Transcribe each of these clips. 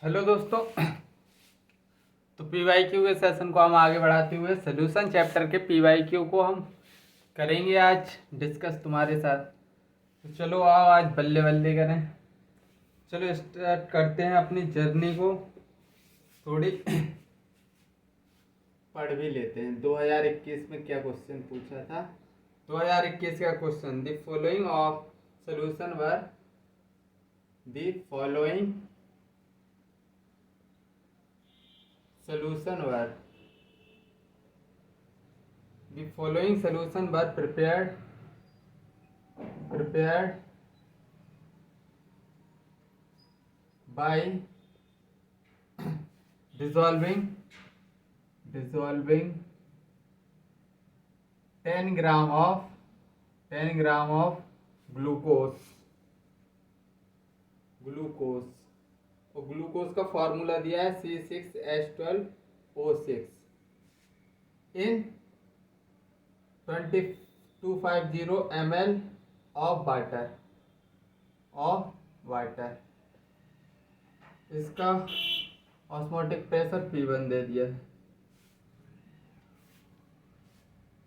Hello दोस्तों। तो PYQ के सेशन को हम आगे बढ़ाते हुए सोल्यूशन चैप्टर के PYQ को हम करेंगे आज डिस्कस तुम्हारे साथ। तो चलो आओ आज बल्ले बल्ले करें। चलो स्टार्ट करते हैं अपनी जर्नी को। थोड़ी पढ़ भी लेते हैं 2021 में क्या क्वेश्चन पूछा था। 2021 का question the following of solution were the following solution were the following solution were prepared by dissolving 10 gram of glucose और ग्लूकोज का फॉर्मूला दिया है C6H12O6 in 2250 ml of water. इसका ऑस्मोटिक प्रेशर P1 दे दिया है।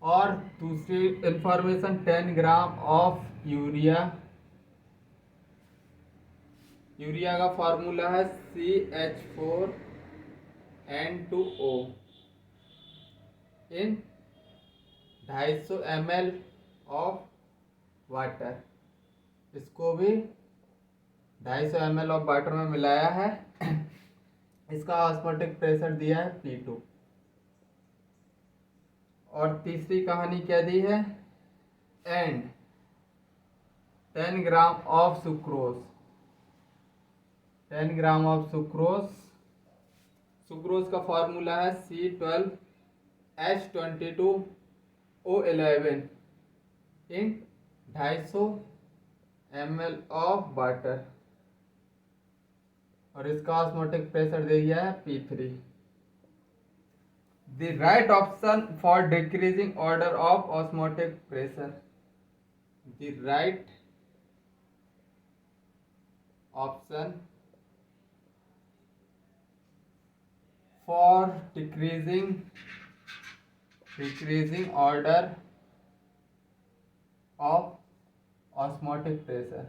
और दूसरी इंफॉर्मेशन 10 ग्राम ऑफ यूरिया का फॉर्मूला है CH4N2O in 250 ml of water. इसको भी 250 ml ऑफ वाटर में मिलाया है। इसका ऑस्मोटिक प्रेशर दिया है P2। और तीसरी कहानी क्या दी है, and 10 gram of sucrose. 10 gram of sucrose का फॉर्मूला है C12H22O11 in 250 ml of water. और इसका ऑस्मोटिक प्रेशर दे दिया है P3। The right option for decreasing order of osmotic pressure. The right option for decreasing order of osmotic pressure.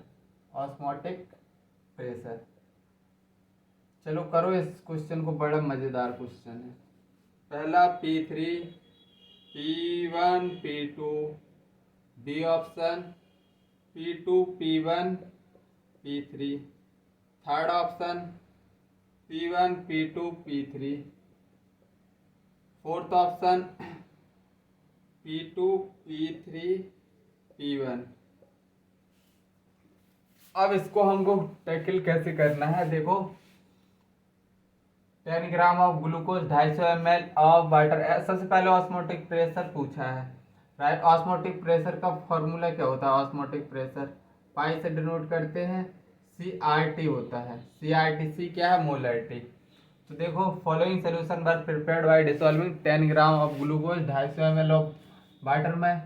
चलो करो इस question को, बड़ा मजेदार क्वेश्चन है। पहला P3 P1 P2, B option P2 P1 P3, third option P1 P2 P3, fourth option P2 P3 P1। अब इसको हमको टैकल कैसे करना है, देखो 10 gram of glucose 250 ml of water. सबसे पहले ऑस्मोटिक प्रेशर पूछा है, राइट। ऑस्मोटिक प्रेशर का फॉर्मूला क्या होता है, ऑस्मोटिक प्रेशर पाई से डिनोट करते हैं, CRT होता है। CRT क्या है, मोलरिटी। तो देखो following solution were prepared by dissolving 10 gram of glucose 250 ml of water में,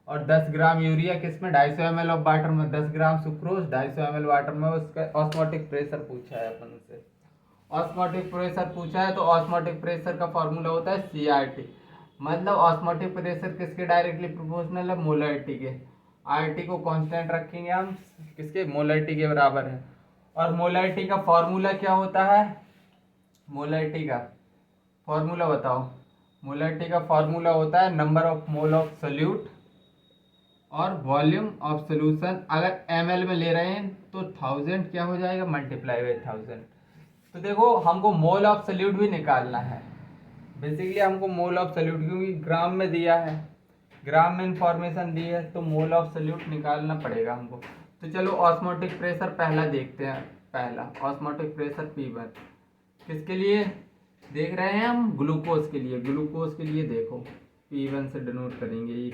और 10 ग्राम यूरिया किसमें 250 ml ऑफ वाटर में, 10 ग्राम सुक्रोज 250 ml वाटर में। उसका ऑस्मोटिक प्रेशर पूछा है अपन से। ऑस्मोटिक प्रेशर पूछा है तो ऑस्मोटिक प्रेशर का फॉर्मूला होता है CRT। मतलब ऑस्मोटिक प्रेशर किसके डायरेक्टली प्रोपोर्शनल है, मोलरिटी के। RT को कांस्टेंट रखेंगे हम, किसके, मोलरिटी के बराबर है। और मोलरिटी का फॉर्मूला क्या होता है, मोलरिटी का फॉर्मूला बताओ। मोलरिटी का फॉर्मूला होता है number of mole of solute और वॉल्यूम ऑफ सोल्यूशन। अगर ml में ले रहे हैं तो 1000 क्या हो जाएगा, मल्टीप्लाई बाई 1000। तो देखो हमको मोल ऑफ सोल्यूट भी निकालना है। बेसिकली हमको मोल ऑफ सोल्यूट, क्योंकि ग्राम में दिया है, ग्राम में इंफॉर्मेशन दी है, तो मोल ऑफ सोल्यूट निकालना पड़ेगा हमको। तो चलो ऑस्मोटिक प्रेशर पहला देखते हैं। पहला ऑस्मोटिक प्रेशर P1 किसके लिए देख रहे हैं हम, ग्लूकोज के लिए। ग्लूकोज के लिए देखो P1 से डिनोट करेंगे। ये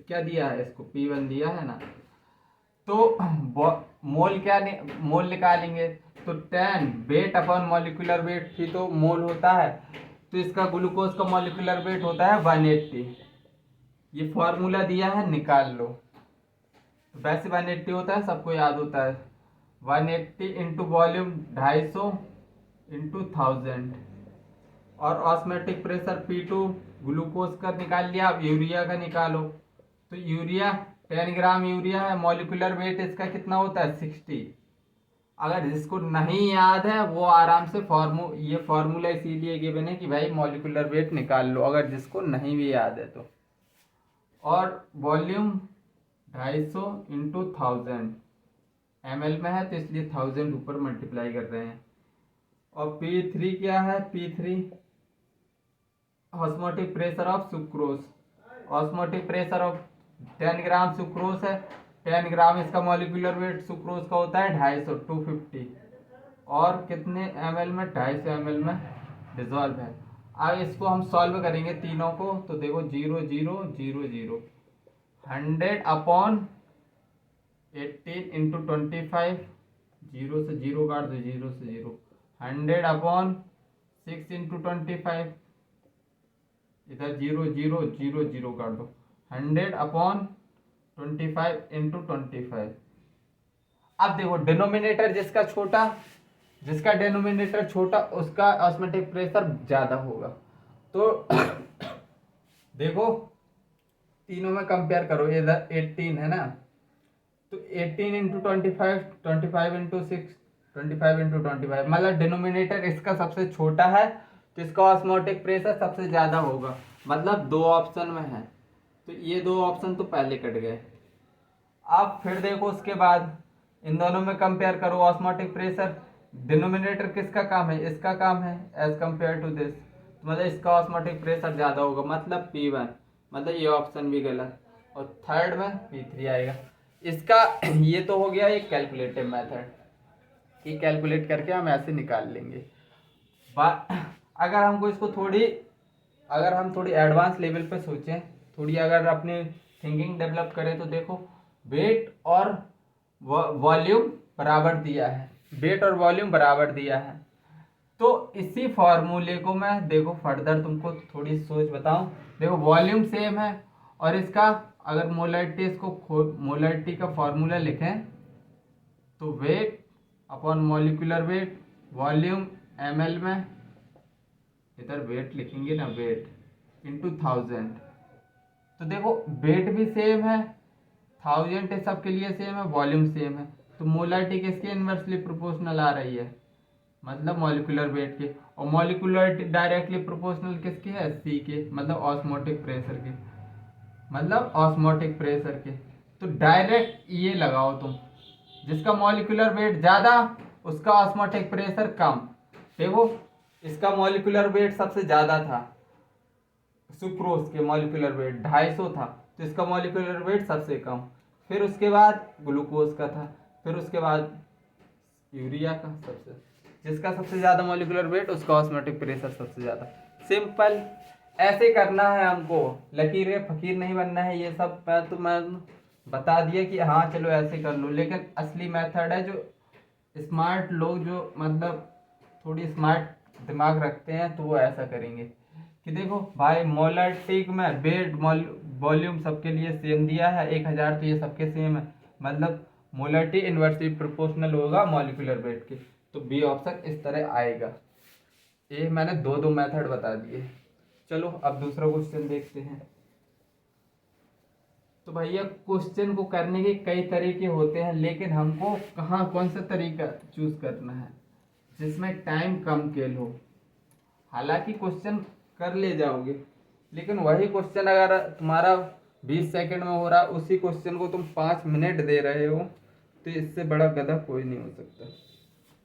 क्या दिया है, इसको P1 दिया है ना। तो मोल मोल निकालेंगे तो 10 वेट अपॉन मॉलिक्यूलर वेट थी तो मोल होता है। तो इसका ग्लूकोज का मॉलिक्यूलर वेट होता है 180। ये फॉर्मूला दिया है, निकाल लो। तो वैसे 180 होता है, सबको याद होता है। 180 इंटू वॉल्यूम 250 इंटू 1000। और ऑस्मोटिक प्रेशर P2 ग्लूकोज का निकाल लिया, अब यूरिया का निकालो। तो यूरिया 10 ग्राम यूरिया है, मॉलिक्यूलर वेट इसका कितना होता है 60। अगर जिसको नहीं याद है वो आराम से ये फॉर्मूला इसीलिए गिवन है कि भाई मॉलिक्यूलर वेट निकाल लो, अगर जिसको नहीं भी याद है तो। और वॉल्यूम 250 इंटू 1000 ml में है, तो इसलिए 1000 ऊपर मल्टीप्लाई कर रहे हैं। और P3 क्या है, P3 osmotic pressure of sucrose. Osmotic pressure of 10 gram sucrose है, 10 ग्राम इसका मॉलिक्यूलर वेट सुक्रोज का होता है 250 250। और कितने ml में, 250 ml में डिजॉल्व है। अब इसको हम सॉल्व करेंगे तीनों को, तो देखो 0 0 0 0 100 अपॉन 18 इंटू 25, 0 से 0 काट दो, 0 से 0, 100 अपॉन 6 इंटू 25, इधर 0 0 0 0 काट दो, 100 अपॉन 25 इंटू 25। अब देखो डिनोमिनेटर जिसका डिनोमिनेटर छोटा उसका ऑस्मोटिक प्रेशर ज्यादा होगा। तो देखो तीनों में कंपेयर करो, इधर 18 है ना, तो 18 इंटू 25, 25 इंटू 6, 25 इंटू 25, मतलब डिनोमिनेटर इसका सबसे छोटा है तो इसका ऑस्मोटिक प्रेशर सबसे ज्यादा होगा। मतलब दो ऑप्शन में है, तो ये दो ऑप्शन तो पहले कट गए। अब फिर देखो उसके बाद इन दोनों में कंपेयर करो ऑस्मोटिक प्रेशर। डिनोमिनेटर किसका काम है, इसका काम है एज कंपेयर टू दिस, तो मतलब इसका ऑस्मोटिक प्रेशर ज्यादा होगा, मतलब P1, मतलब ये ऑप्शन भी गलत। और थर्ड में P3 आएगा। इसका ये तो हो गया एक कैलकुलेटिव मेथड कि कैलकुलेट करके हम ऐसे निकाल लेंगे। अगर हमको इसको अगर हम थोड़ी एडवांस लेवल पे सोचें, थोड़ी अगर अपनी थिंकिंग डेवलप करें, तो देखो वेट और वॉल्यूम बराबर दिया है, वेट और वॉल्यूम बराबर दिया है। तो इसी फॉर्मूले को मैं देखो फर्दर तुमको थोड़ी सोच बताऊं। देखो वॉल्यूम सेम है और इसका अगर मोलरिटी का फॉर्मूला लिखें तो weight upon molecular weight, volume ml में, इधर वेट लिखेंगे ना, वेट इंटू 1000। तो देखो वेट भी सेम है, 1000 सबके लिए सेम है, वॉल्यूम सेम है, तो मोलरिटी किसके इनवर्सली प्रोपोर्शनल आ रही है, मतलब मॉलिक्यूलर वेट के। और मॉलिक्यूलर डायरेक्टली प्रोपोर्शनल किसके है, C के, मतलब ऑस्मोटिक प्रेशर के, मतलब ऑस्मोटिक प्रेशर के। तो डायरेक्ट ये लगाओ तुम, जिसका मॉलिक्यूलर वेट ज्यादा उसका ऑस्मोटिक प्रेशर कम। देखो इसका मॉलिक्यूलर वेट सबसे ज्यादा था, सुक्रोज के मॉलिक्यूलर वेट 250 था, तो इसका मॉलिक्यूलर वेट सबसे कम। फिर उसके बाद ग्लूकोज का था, फिर उसके बाद यूरिया का, जिसका सबसे ज्यादा मॉलिक्यूलर वेट उसका ऑस्मोटिक प्रेशर सबसे ज्यादा। सिंपल ऐसे करना है हमको, लकीर फकीर नहीं बनना है। ये सब मैं बता दिया कि हाँ चलो ऐसे कर लो, लेकिन असली मेथड है जो स्मार्ट लोग, जो मतलब थोड़ी स्मार्ट दिमाग रखते हैं, तो वो ऐसा करेंगे कि देखो भाई मोलरिटी में वेट वॉल्यूम सबके लिए सेम दिया है 1000, तो ये सबके सेम है, मतलब मोलरिटी इनवर्सली प्रोपोर्शनल होगा मॉलिक्यूलर वेट के। तो बी ऑप्शन इस तरह आएगा। ये मैंने दो मेथड बता दिए। चलो अब दूसरा क्वेश्चन देखते हैं। तो भैया क्वेश्चन को करने के कई तरीके होते हैं, लेकिन हमको कौन सा तरीका चूज करना है जिसमें टाइम कम केल हो। हालांकि क्वेश्चन कर ले जाओगे, लेकिन वही क्वेश्चन अगर तुम्हारा 20 सेकंड में हो रहा, उसी क्वेश्चन को तुम 5 मिनट दे रहे हो, तो इससे बड़ा गधा कोई नहीं हो सकता।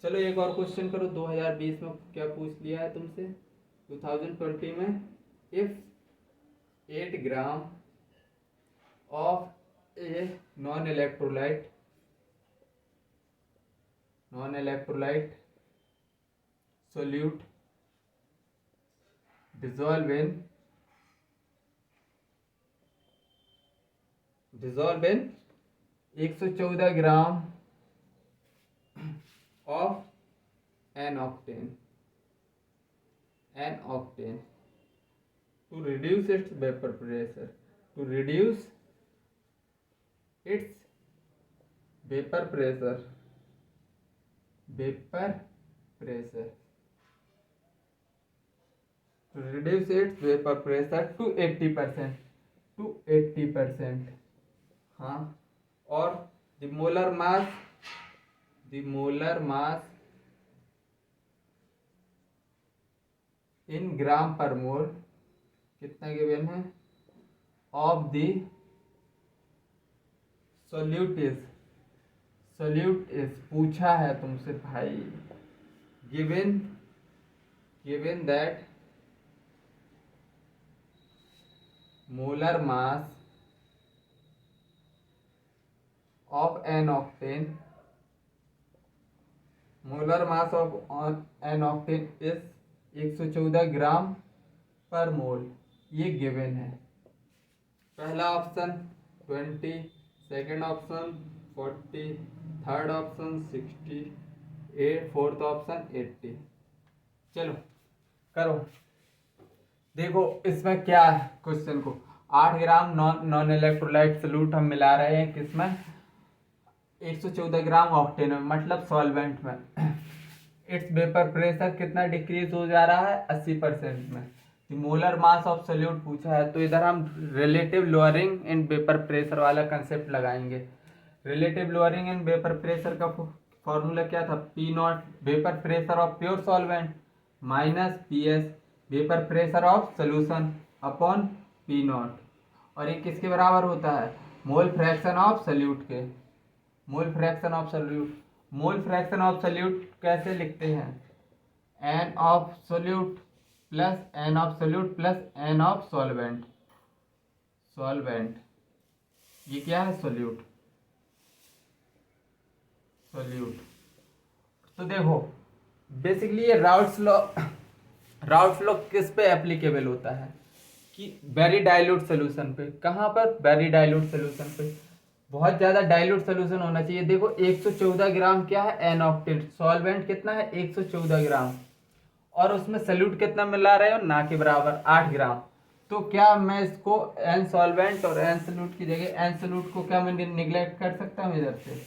चलो एक और क्वेश्चन करो। 2020 में क्या पूछ लिया है तुमसे, 2020 में, if 8 gram of a non-electrolyte solute dissolve in 114 gram of n-octane to reduce its vapor pressure, vapor pressure to reduce its vapor pressure to 80%, to 80%. हाँ, और the molar mass in gram per मोल कितना given है of the solute is पूछा है तुमसे भाई, given that molar mass of n octane is 114 gram per mole, ये given है। पहला option 20, second option 40, third option 60, fourth option 80। चलो करो, देखो इसमें क्या है क्वेश्चन को, 8 ग्राम नॉन इलेक्ट्रोलाइट सॉल्यूट हम मिला रहे हैं किसमें, 114 ग्राम ऑक्टेन में, मतलब सॉल्वेंट में। इट्स वेपर प्रेशर कितना डिक्रीज हो जा रहा है 80% में। मोलर मास ऑफ सॉल्यूट पूछा है, तो इधर हम relative lowering in vapour pressure वाला कंसेप्ट लगाएंगे। Relative lowering in vapour pressure का फॉर्मूला क्या था, P not vapour pressure of pure solvent minus P S vapour pressure of solution upon P not, और ये किसके बराबर होता है, मोल फ्रैक्शन ऑफ सॉल्यूट के। मोल फ्रैक्शन ऑफ सॉल्यूट कैसे लिखते हैं, n of solute plus n of solvent, ये क्या है सॉल्यूट। तो देखो बेसिकली ये राउट्स लॉ किस पे एप्लीकेबल होता है कि वेरी डाइल्यूट सोल्यूशन पे। कहाँ पर, वेरी डाइल्यूट सोल्यूशन पे, बहुत ज़्यादा डाइल्यूट सोल्यूशन होना चाहिए। देखो 114 ग्राम क्या है, एन ऑक्टेन, सॉल्वेंट कितना है 114 ग्राम, और उसमें सॉल्यूट कितना मिला रहे हो, ना के बराबर 8 ग्राम। तो क्या मैं इसको एन सॉल्वेंट और एन सॉल्यूट की जगह एन सॉल्यूट को क्या मैं निगलेक्ट कर सकता हूँ इधर से,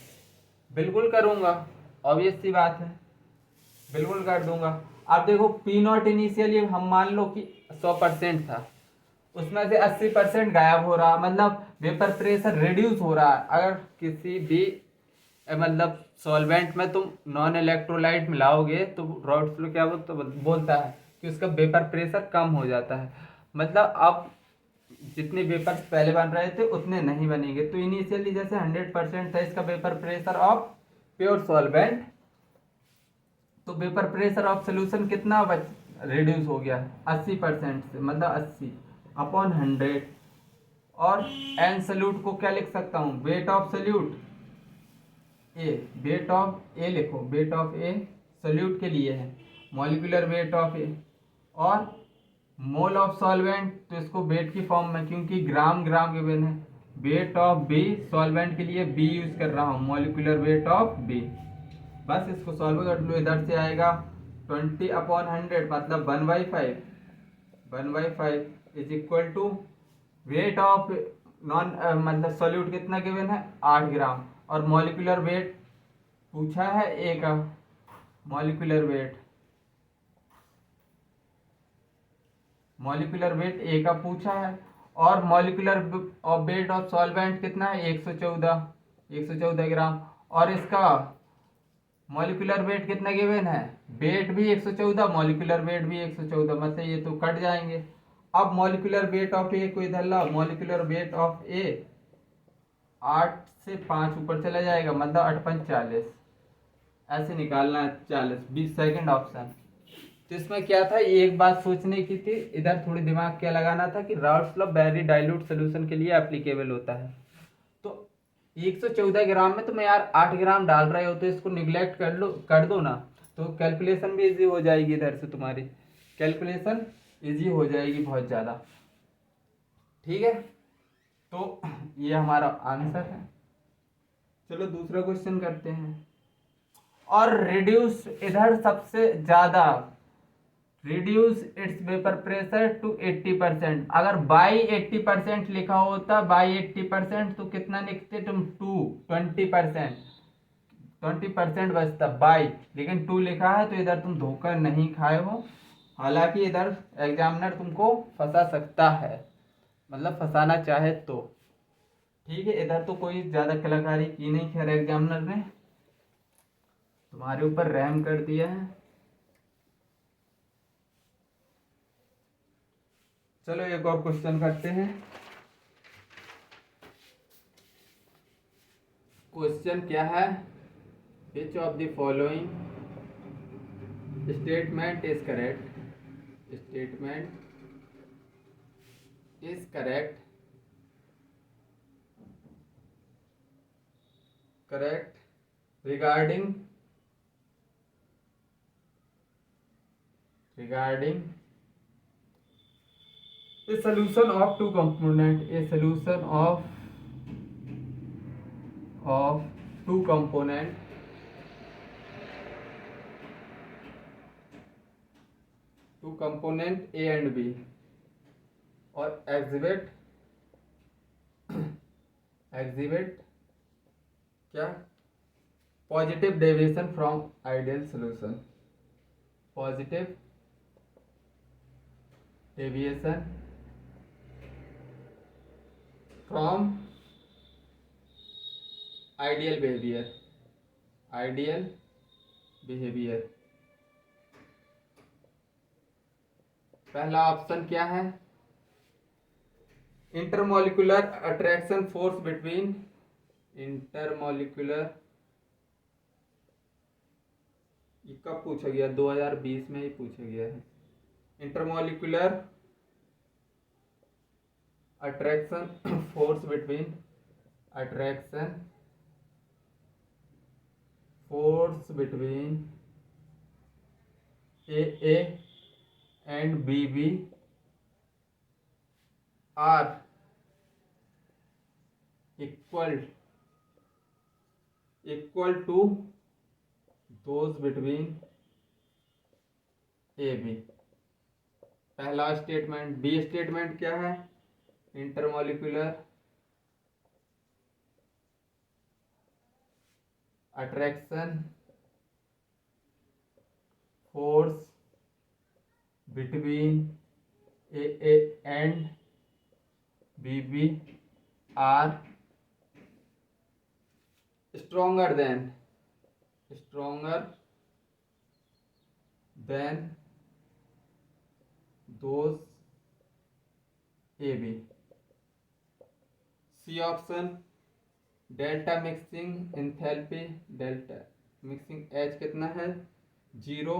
बिल्कुल करूँगा, ऑब्वियस सी बात है, बिल्कुल कर दूंगा। अब देखो पी नॉट इनिशियली हम मान लो कि 100% था, उसमें से 80% गायब हो रहा, मतलब वेपर प्रेशर रिड्यूस हो रहा है। अगर किसी भी मतलब सॉल्वेंट में तुम नॉन इलेक्ट्रोलाइट मिलाओगे तो राउट्स लॉ क्या बोलता है कि उसका वेपर प्रेशर कम हो जाता है, मतलब अब जितने वेपर्स पहले बन रहे थे उतने नहीं बनेंगे। तो इनिशियली जैसे 100% था इसका vapour pressure of pure solvent, तो वेपर प्रेशर ऑफ सोल्यूशन कितना रिड्यूस हो गया 80% से, मतलब 80 अपॉन 100। और एन सॉल्यूट को क्या लिख सकता हूँ, weight of solute A, weight of A लिखो, वेट ऑफ ए सॉल्यूट के लिए है, मॉलिक्यूलर वेट ऑफ ए, और मोल ऑफ सॉल्वेंट, तो इसको वेट की फॉर्म में, क्योंकि ग्राम के बिन है, वेट ऑफ बी, सॉल्वेंट के लिए बी यूज कर रहा हूँ, मॉलिक्यूलर वेट ऑफ बी। बस इसको सॉल्व कर लो, इधर से आएगा 20 अपॉन 100 मतलब 1/5 is equal to weight of non मतलब सॉल्यूट कितना गिवन है 8 ग्राम, और मॉलिक्यूलर वेट पूछा है ए का, मॉलिक्यूलर वेट ए का पूछा है, और मॉलिक्यूलर वेट ऑफ सॉल्वेंट कितना है 114 ग्राम, और इसका मॉलिक्यूलर वेट कितना गिवन है, वेट भी 114, मॉलिक्यूलर वेट भी 114, मतलब ये तो कट जाएंगे। अब मॉलिक्यूलर वेट ऑफ ए को इधर लाओ, मॉलिक्यूलर वेट ऑफ ए 8 से 5 ऊपर चला जाएगा, मतलब 8 × 40, ऐसे निकालना है 40, 20 सेकेंड ऑप्शन। तो इसमें क्या था, एक बात सोचने की थी, इधर थोड़ी दिमाग क्या लगाना था कि routes law very dilute solution के लिए एप्लीकेबल होता है। तो 114 ग्राम में तुम यार 8 ग्राम डाल रहे हो, तो इसको निगलेक्ट कर दो ना, तो कैलकुलेशन भी इजी हो जाएगी, इधर से तुम्हारी कैलकुलेशन इजी हो जाएगी बहुत ज़्यादा। ठीक है, तो ये हमारा आंसर है। चलो दूसरा क्वेश्चन करते हैं। और रिड्यूस, इधर सबसे ज़्यादा reduce its vapour pressure to 80%, अगर बाई 80% लिखा होता, बाई 80%, तो कितना लिखते तुम 20% बचता बाई, लेकिन 2 लिखा है, तो इधर तुम धोखा नहीं खाए हो, हालांकि इधर एग्जामिनर तुमको फंसा सकता है, मतलब फंसाना चाहे तो। ठीक है, इधर तो कोई ज़्यादा कलाकारी की नहीं, खैर एग्जामिनर ने तुम्हारे ऊपर रहम कर दिया है। चलो एक और क्वेश्चन करते हैं। क्वेश्चन क्या है? Which of the following statement is correct? Statement is correct regarding a solution of two component, a solution of two component A and B, और exhibit क्या? Positive deviation from ideal solution. Positive deviation from ideal behavior. पहला option क्या है? Intermolecular attraction force between intermolecular, ये कब पूछा गया? 2020 में ही पूछा गया है। Intermolecular attraction force between AA and BB are equal to those between AB। पहला स्टेटमेंट। बी स्टेटमेंट क्या है? Intermolecular attraction force between AA and BB are stronger than those AB। C option. Delta mixing enthalpy, delta mixing H कितना है? 0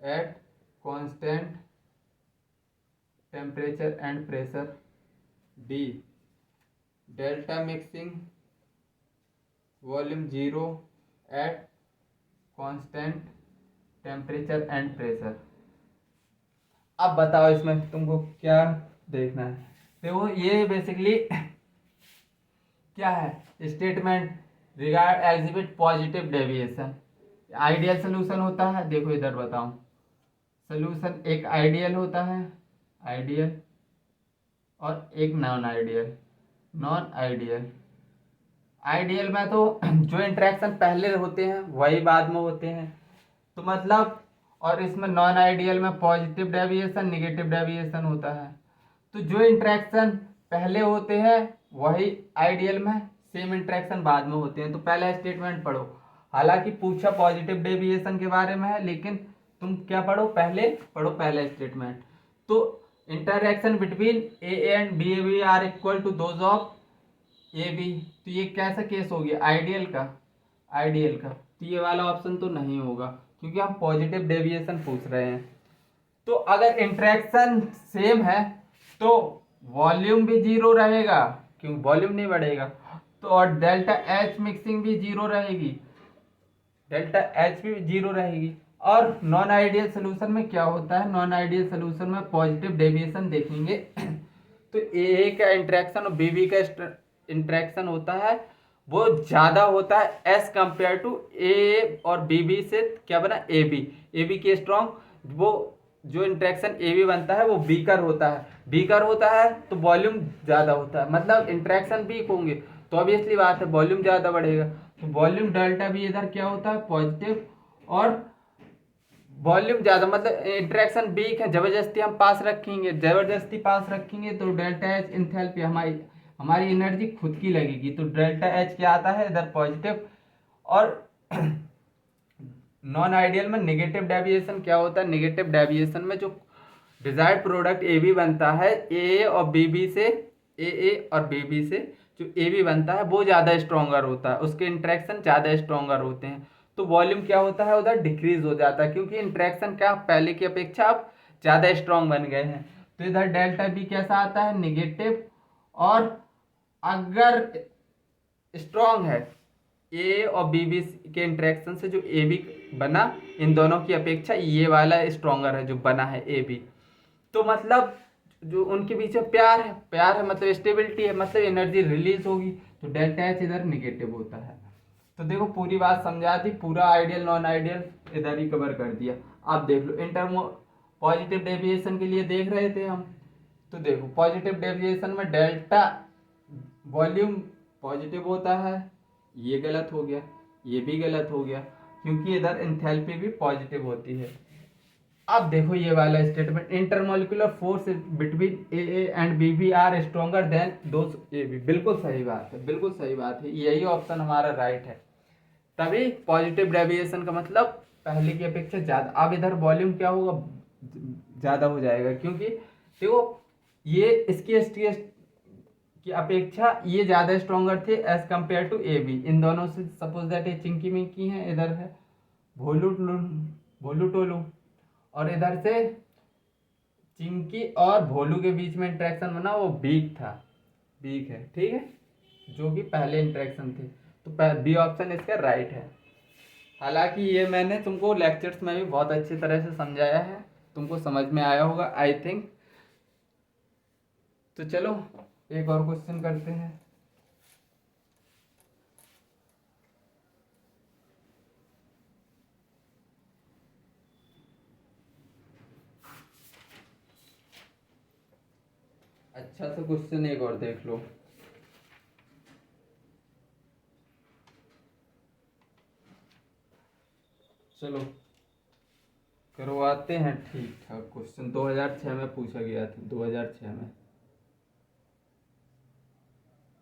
at constant temperature and pressure. D delta mixing volume 0 at constant temperature and pressure. अब बताओ इसमें तुमको क्या देखना है? देखो ये बेसिकली क्या है? Statement regard exhibit positive deviation. Ideal solution होता है, देखो इधर बताऊं, सोल्यूशन एक आइडियल होता है, आइडियल, और एक नॉन आइडियल। आइडियल में तो जो इंटरेक्शन पहले होते हैं वही बाद में होते हैं, तो मतलब, और इसमें नॉन आइडियल में पॉजिटिव डेविएशन निगेटिव डेविएशन होता है। तो जो इंटरेक्शन पहले होते हैं वही आइडियल में, सेम इंटरेक्शन बाद में होते हैं। तो पहला स्टेटमेंट पढ़ो। हालांकि पूछा पॉजिटिव डेविएशन के बारे में है, लेकिन तुम क्या पढ़ो? पहला स्टेटमेंट। तो interaction between A and B are equal to those of A B. तो ये कैसा केस हो गया? आइडियल का। तो ये वाला ऑप्शन तो नहीं होगा, क्योंकि हम पॉजिटिव डेविएशन पूछ रहे हैं। तो अगर इंटरेक्शन सेम है तो वॉल्यूम भी 0 रहेगा, क्योंकि वॉल्यूम नहीं बढ़ेगा। तो और डेल्टा एच मिक्सिंग भी 0 रहेगी। और नॉन आइडियल सोल्यूशन में क्या होता है? नॉन आइडियल सोल्यूशन में पॉजिटिव डेविएशन देखेंगे तो ए का इंटरेक्शन और बी का इंटरेक्शन होता है वो ज़्यादा होता है एज कंपेयर टू ए और बी से क्या बना? ए बी के स्ट्रॉन्ग, वो जो इंटरेक्शन ए बी बनता है वो बीकर होता है तो वॉल्यूम ज़्यादा होता है, मतलब इंटरेक्शन वीक होंगे तो ऑब्वियसली बात है वॉल्यूम ज़्यादा बढ़ेगा। तो वॉल्यूम डेल्टा भी इधर क्या होता है? पॉजिटिव, और वॉल्यूम ज़्यादा मतलब इंटरेक्शन वीक है, ज़बरदस्ती हम पास रखेंगे, ज़बरदस्ती पास रखेंगे तो डेल्टा एच इंथैल्पी हमारी हमारी एनर्जी खुद की लगेगी, तो डेल्टा एच क्या आता है इधर पॉजिटिव। और नॉन आइडियल में नेगेटिव डेविएशन क्या होता है, नेगेटिव डेविएशन में जो डिजायर्ड प्रोडक्ट ए बी बनता है, ए और बी बी से, ए और बी बी से जो ए बी बनता है वो ज़्यादा स्ट्रोंगर होता है, उसके इंट्रैक्शन ज़्यादा स्ट्रोंगर होते हैं, तो वॉल्यूम क्या होता है उधर डिक्रीज हो जाता है, क्योंकि इंट्रैक्शन क्या पहले की अपेक्षा अब ज़्यादा स्ट्रोंग बन गए हैं। तो इधर डेल्टा बी कैसा आता है निगेटिव, और अगर स्ट्रोंग है ए और बी बी के इंटरेक्शन से जो ए बी बना, इन दोनों की अपेक्षा ये वाला स्ट्रोंगर है जो बना है ए बी, तो मतलब जो उनके बीच में प्यार है मतलब स्टेबिलिटी है, मतलब एनर्जी रिलीज होगी, तो डेल्टा एच इधर निगेटिव होता है। तो देखो पूरी बात समझा दी, पूरा आइडियल नॉन आइडियल इधर ही कवर कर दिया। आप देख लो इंटरमो पॉजिटिव डेविएशन के लिए देख रहे थे हम, तो देखो पॉजिटिव डेविएशन में डेल्टा वॉल्यूम पॉजिटिव होता है, ये गलत हो गया, ये भी गलत हो गया, क्योंकि इधर एंथैल्पी भी पॉजिटिव होती है। अब देखो ये वाला statement, intermolecular force between A and B B are stronger than those A B, बिल्कुल सही बात है, बिल्कुल सही बात है, यही ऑप्शन हमारा राइट है। तभी पॉजिटिव डेविएशन का मतलब पहले की अपेक्षा ज़्यादा। अब इधर वॉल्यूम क्या होगा, ज़्यादा हो जाएगा, क्योंकि देखो ये इसकी की अपेक्षा ये ज़्यादा स्ट्रोंगर थे as compared to A B, इन दोनों से सपोज दैट ये चिंकी मिंकी है, इधर है भोलू भोलू टोलू, और इधर से चिंकी और भोलू के बीच में इंटरेक्शन बना वो वीक था, वीक है, ठीक है, जो कि पहले इंटरेक्शन थे, तो बी ऑप्शन इसका राइट है। हालांकि ये मैंने तुमको लेक्चर्स में भी बहुत अच्छी तरह से समझाया है, तुमको समझ में आया होगा आई थिंक। तो चलो एक और क्वेश्चन करते हैं। अच्छा सा क्वेश्चन एक और देख लो। चलो करवाते हैं ठीक ठाक क्वेश्चन, 2006 में पूछा गया था, 2006 में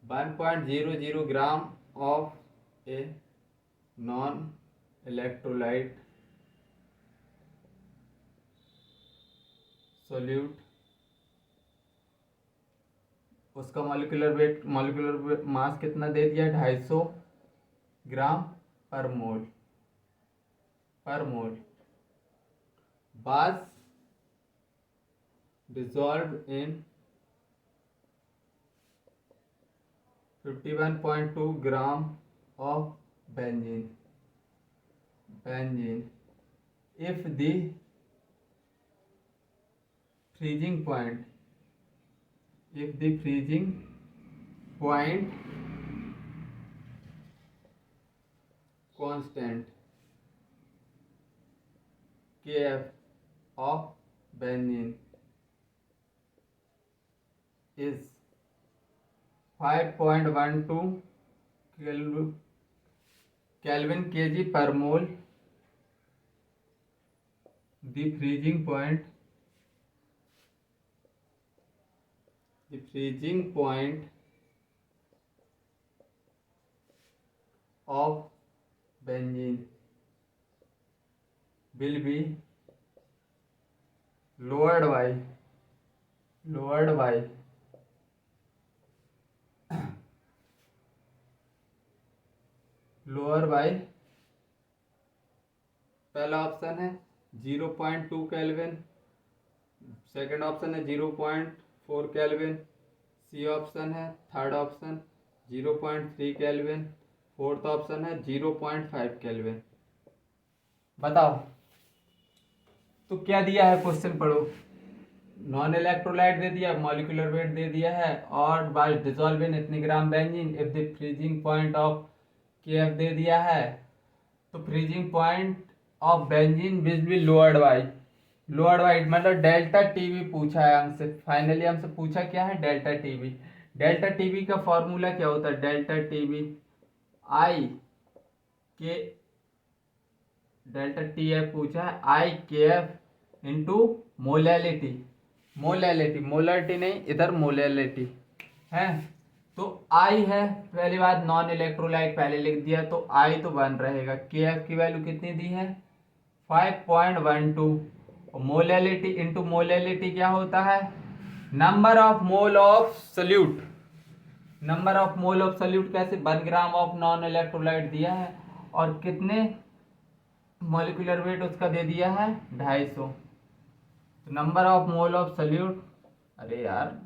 1.00 gram of a non electrolyte solute, उसका मॉलिक्यूलर मास कितना दे दिया, 250 ग्राम per mole, was dissolved in 51.2 gram of benzene if the freezing point constant Kf of benzene is 5.12 Kelvin kg per mole, the freezing point of benzene will be lowered by पहला option है 0.2 kelvin, second option है 0.4 kelvin, C option है third option 0.3 kelvin, fourth option है 0.5 kelvin. बताओ तो क्या दिया है, क्वेश्चन पढ़ो। नॉन इलेक्ट्रोलाइट दे दिया, मॉलिक्यूलर वेट दे दिया है, और बाय डिसॉल्व इन इतने gram benzene if the freezing point of KF दे दिया है, तो freezing point of benzene will be lowered by मतलब डेल्टा टीवी पूछा है हमसे, फाइनली हमसे पूछा क्या है डेल्टा टीवी। डेल्टा टीवी का फॉर्मूला क्या होता है, डेल्टा टीवी आई के डेल्टा टी एफ पूछा है, आई के एफ इंटू मोलैलिटी, मोलैलिटी नहीं, इधर मोलैलिटी है। तो आई है, पहली बात नॉन इलेक्ट्रोलाइट पहले लिख दिया, तो आई तो 1 रहेगा। के एफ की वैल्यू कितनी दी है 5.12। मोलैलिटी इंटू मोलैलिटी क्या होता है number of mole of solute. Number of mole of solute कैसे 1 ग्राम ऑफ नॉन इलेक्ट्रोलाइट दिया है और कितने मॉलिक्यूलर वेट उसका दे दिया है 250। तो number of mole of solute, अरे यार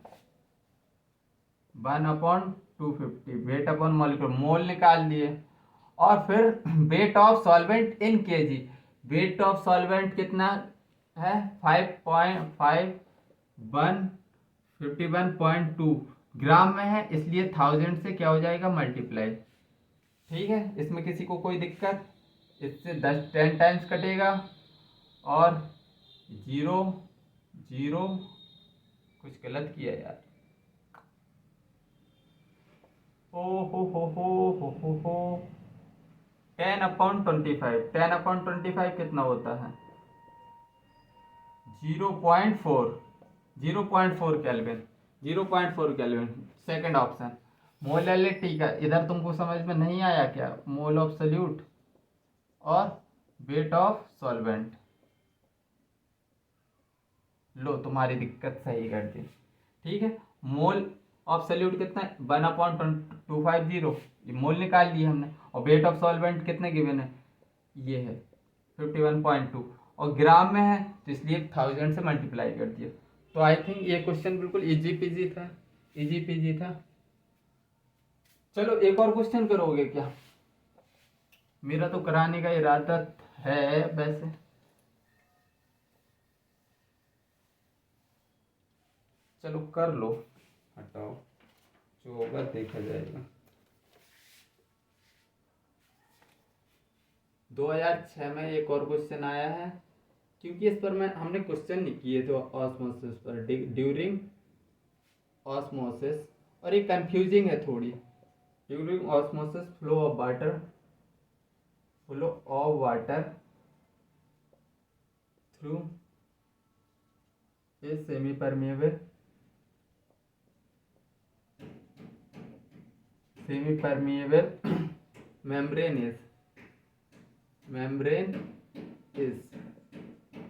1/250, वेट अपॉन मॉलिक्यूलर मोल निकाल दिए। और फिर weight of solvent in KG, weight of solvent कितना है 51.2 ग्राम में है, इसलिए 1000 से क्या हो जाएगा मल्टीप्लाई। ठीक है, इसमें किसी को कोई दिक्कत, इससे 10 टाइम्स कटेगा और 0 0 कुछ गलत किया यार, ओ हो 10/25, 10/25 कितना होता है 0.4 kelvin, 0.4 kelvin. Second option molality का, इधर तुमको समझ में नहीं आया क्या, मोल ऑफ सल्यूट और वेट ऑफ सॉल्वेंट, लो तुम्हारी दिक्कत सही कर दी। ठीक है, मोल ऑफ सल्यूट कितना है 1/250, ये मोल निकाल लिए हमने, और वेट ऑफ सॉल्वेंट कितने गिवन है ये है 51.2 और ग्राम में है, तो इसलिए 1000 से मल्टीप्लाई कर दिया। तो आई थिंक ये क्वेश्चन बिल्कुल इजी पीजी था, इजी पीजी था। चलो एक और क्वेश्चन करोगे क्या, मेरा तो कराने का इरादा है वैसे। चलो कर लो, हटाओ, जो होगा देखा जाएगा। 2006 में एक और क्वेश्चन आया है, क्योंकि इस पर हमने क्वेश्चन नहीं किए थे ऑस्मोसिस पर, ड्यूरिंग ऑस्मोसिस, और ये कंफ्यूजिंग है थोड़ी। During osmosis flow of water through a semi permeable membrane is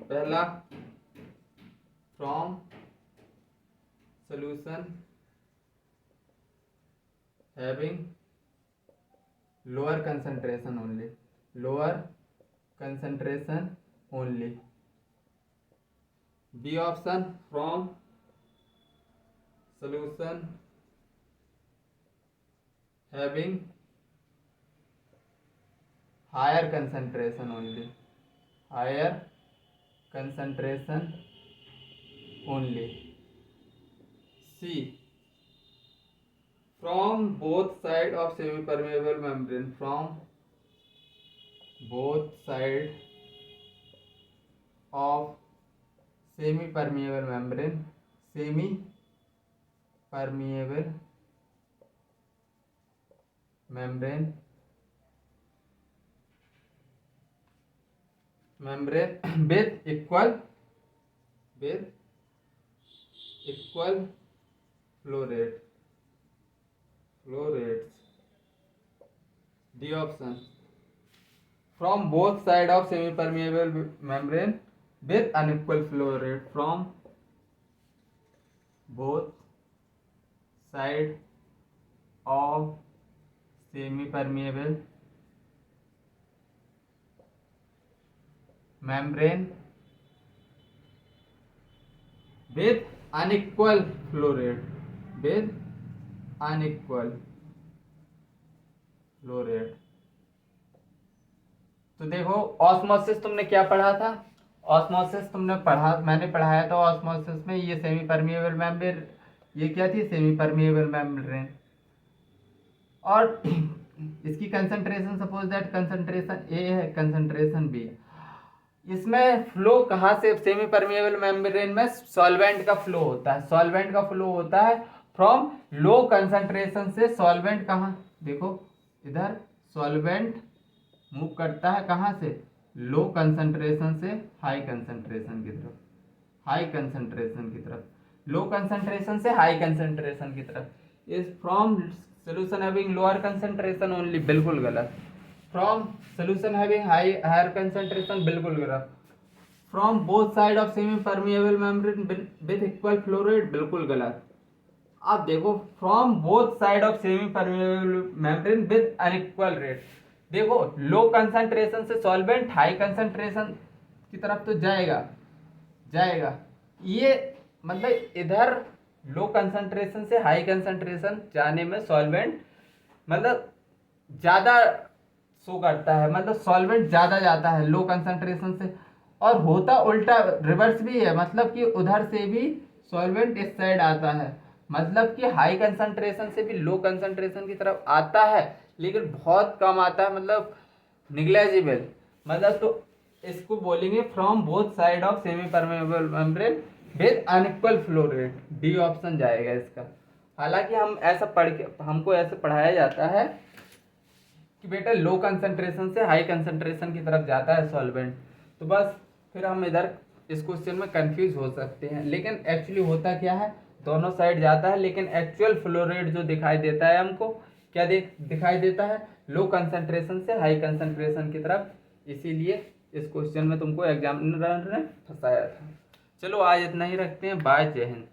पहला from solution having lower concentration only, B option from solution having higher concentration only, C from both side of semi-permeable membrane, from both side of semi-permeable membrane with equal flow rates. D option from both side of semi-permeable membrane with unequal flow rate, from both side of semi-permeable membrane with unequal flow rate, तो देखो osmosis तुमने क्या पढ़ा था, मैंने पढ़ाया था osmosis में, ये सेमी परमिएबल मेम्ब्रेन, ये क्या थी सेमी परमिएबल मेम्ब्रेन, और इसकी concentration suppose that concentration A है, कंसंट्रेशन बी। इसमें फ्लो कहाँ से, सेमी परमिएबल मेम्ब्रेन में सॉल्वेंट का फ्लो होता है फ्रॉम लो कंसंट्रेशन से। सॉल्वेंट कहाँ, देखो इधर सॉल्वेंट मूव करता है कहाँ से, लो कंसंट्रेशन से हाई कंसंट्रेशन की तरफ, हाई कंसंट्रेशन की तरफ, लो कंसंट्रेशन से हाई कंसंट्रेशन की तरफ। Is from solution having lower concentration only, बिल्कुल गलत। From solution having higher concentration, बिल्कुल गलत। From both side of semi permeable membrane with equal flow rate, बिल्कुल गलत। आप देखो, from both side of semi permeable membrane with unequal rate. देखो, लो concentration से सॉल्वेंट हाई कंसंट्रेशन की तरफ तो जाएगा, जाएगा। ये मतलब इधर लो कंसंट्रेशन से हाई कंसंट्रेशन जाने में सॉल्वेंट मतलब ज्यादा शो करता है, मतलब सॉल्वेंट ज्यादा जाता है लो कंसंट्रेशन से। और होता उल्टा रिवर्स भी है, मतलब कि उधर से भी सॉल्वेंट इस साइड आता है, मतलब कि हाई कंसंट्रेशन से भी लो कंसंट्रेशन की तरफ आता है, लेकिन बहुत कम आता है, मतलब निग्लेजिबल। मतलब तो इसको बोलेंगे from both side of semi permeable membrane with unequal flow rate, D option जाएगा इसका। हालांकि हम ऐसा पढ़ के, हमको ऐसे पढ़ाया जाता है कि बेटा लो कंसंट्रेशन से हाई कंसंट्रेशन की तरफ जाता है सॉल्वेंट, तो बस फिर हम इधर इस क्वेश्चन में कंफ्यूज हो सकते हैं। लेकिन एक्चुअली होता क्या है, दोनों साइड जाता है, लेकिन एक्चुअल फ्लो रेट जो दिखाई देता है हमको, क्या दिखाई देता है, लो कंसंट्रेशन से हाई कंसंट्रेशन की तरफ। इसीलिए इस क्वेश्चन में तुमको एग्जामिनर ने फंसाया था। चलो आज इतना ही रखते हैं, बाय, जय हिंद।